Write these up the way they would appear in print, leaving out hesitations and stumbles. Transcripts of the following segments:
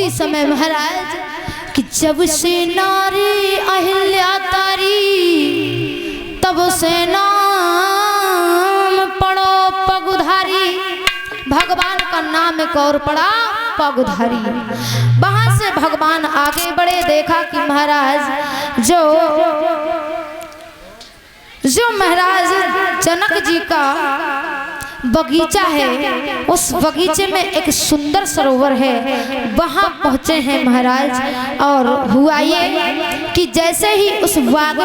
उसी समय महाराज कि जब से नारी अहिल्या तारी तब से नाम पड़ो पगुधारी। भगवान का नाम एक और पड़ा पगुधारी। वहां से भगवान आगे बढ़े, देखा कि महाराज जो महाराज जनक जी का बगीचा है, उस बगीचे में एक सुंदर सरोवर है। वहां पहुंचे हैं महाराज और हुआ ये कि जैसे ही उस बाग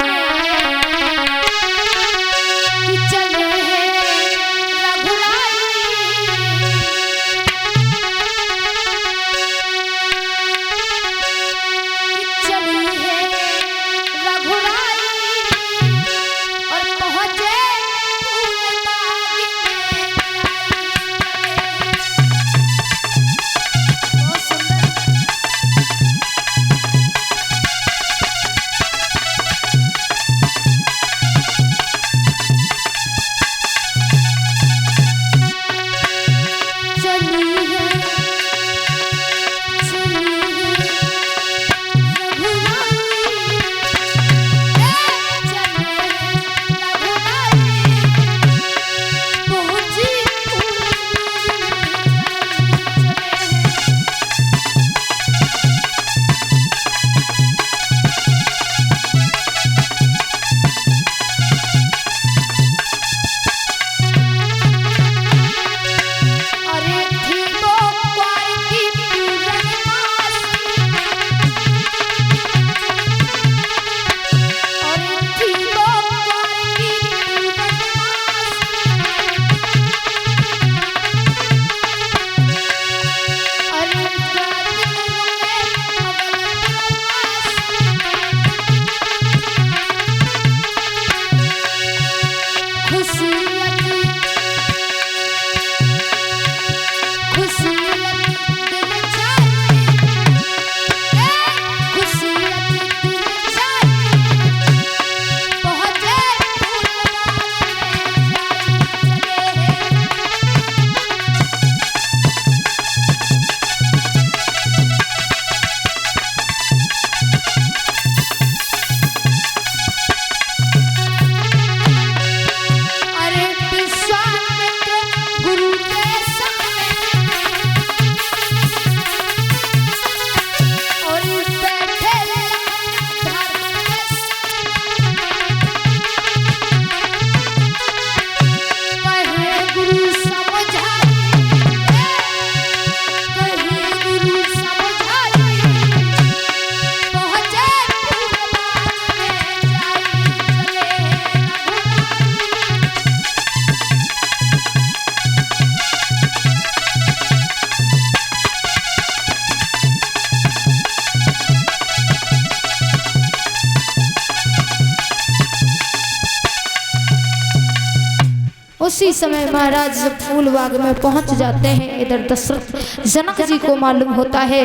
उसी समय महाराज जब फूल बाग में पहुंच जाते हैं, इधर दशरथ जनक जी को मालूम होता है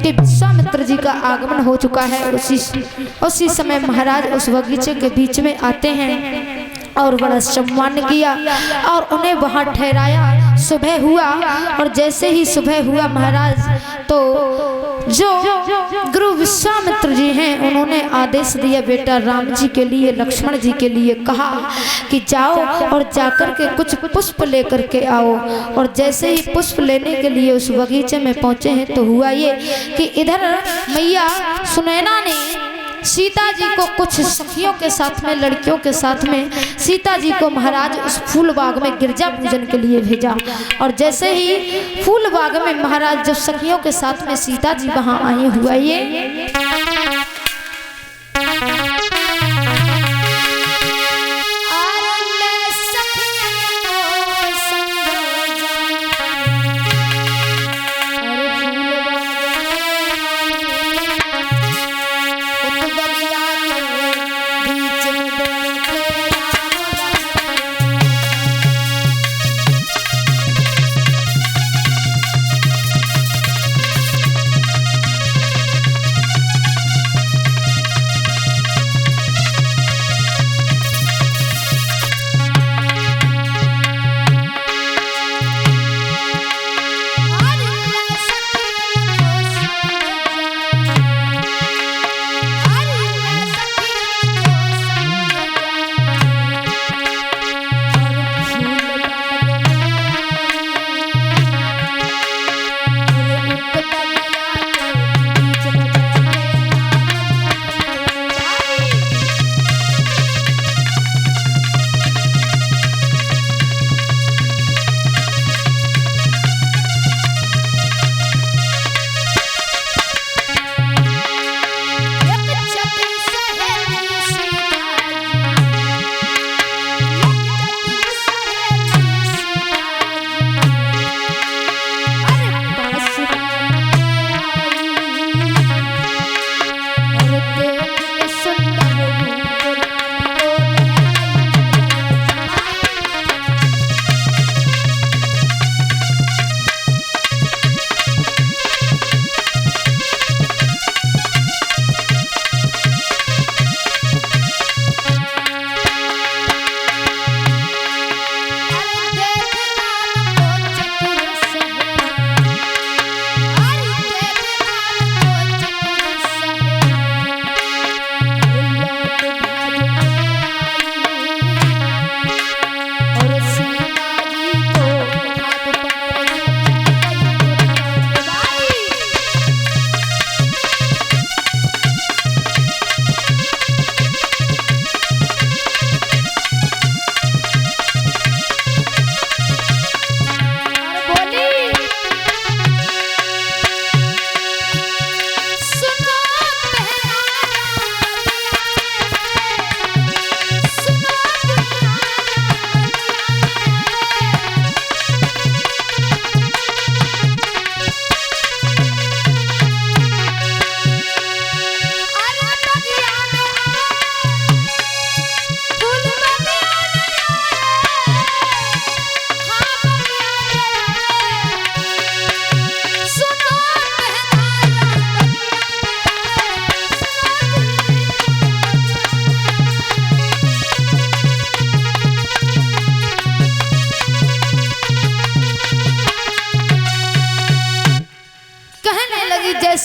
कि विश्वामित्र जी का आगमन हो चुका है। उसी समय महाराज उस बगीचे के बीच में आते हैं और बड़ा सम्मान किया और उन्हें वहां ठहराया। सुबह हुआ और जैसे ही सुबह हुआ महाराज तो जो गुरु विश्वामित्र जी हैं उन्होंने आदेश दिया, बेटा राम जी के लिए लक्ष्मण जी के लिए कहा कि जाओ और जाकर के कुछ पुष्प लेकर के आओ। और जैसे ही पुष्प लेने के लिए उस बगीचे में पहुंचे हैं तो हुआ ये कि इधर मैया सुनैना ने सीता जी को कुछ सखियों के साथ में, लड़कियों के साथ में सीता जी को महाराज उस फूल बाग में गिरजा पूजन के लिए भेजा। और जैसे ही फूल बाग में महाराज जब सखियों के साथ में सीता जी वहां आई, हुआ ये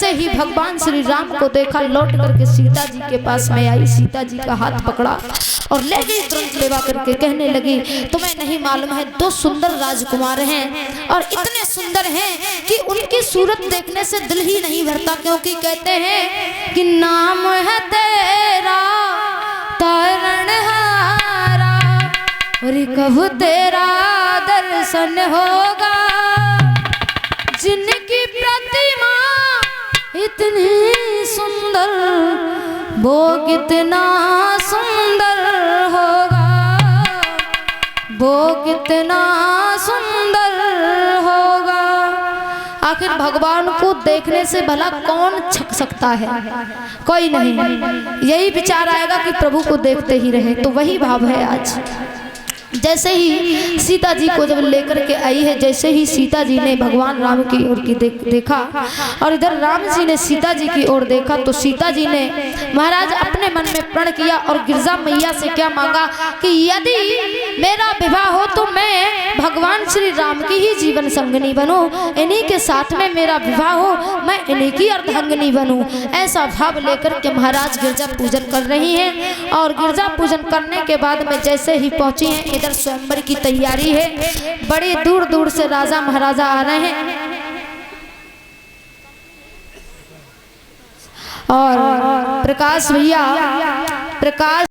जैसे ही भगवान श्री राम को देखा, लौट करके सीता जी के पास में आई, सीता जी का हाथ पकड़ा और ले गई, तुरंत लेवा करके कहने लगी, तुम्हें नहीं मालूम है 2 सुंदर राजकुमार हैं और इतने सुंदर हैं कि उनकी सूरत देखने से दिल ही नहीं भरता, क्योंकि कहते हैं कि नाम है तेरा तारणहारा और कब तेरा दर्शन होगा, जिनकी प्रतिमा इतनी सुंदर वो कितना सुंदर होगा, वो कितना सुंदर होगा। आखिर भगवान को देखने से भला कौन छक सकता है? कोई नहीं। यही विचार आएगा कि प्रभु को देखते ही रहे। तो वही भाव है आज। जैसे ही सीता जी को जब लेकर के आई है, जैसे ही सीता जी ने भगवान राम की ओर की देखा और इधर राम जी ने सीता जी की ओर देखा, तो सीता जी ने महाराज अपने मन में प्रण किया और गिरजा मैया से क्या मांगा कि यदि मेरा विवाह हो तो मैं भगवान श्री राम की ही जीवन संगनी बनूं, इन्हीं के साथ में मेरा विवाह हो, मैं इन्हीं की अर्धांगिनी बनूं। ऐसा भाव लेकर के महाराज गिरजा पूजन कर रही हैं और गिरजा पूजन करने के बाद में जैसे ही पहुंची हैं, इधर स्वयंवर की तैयारी है। बड़े दूर दूर से राजा महाराजा आ रहे हैं और प्रकाश भैया, प्रकाश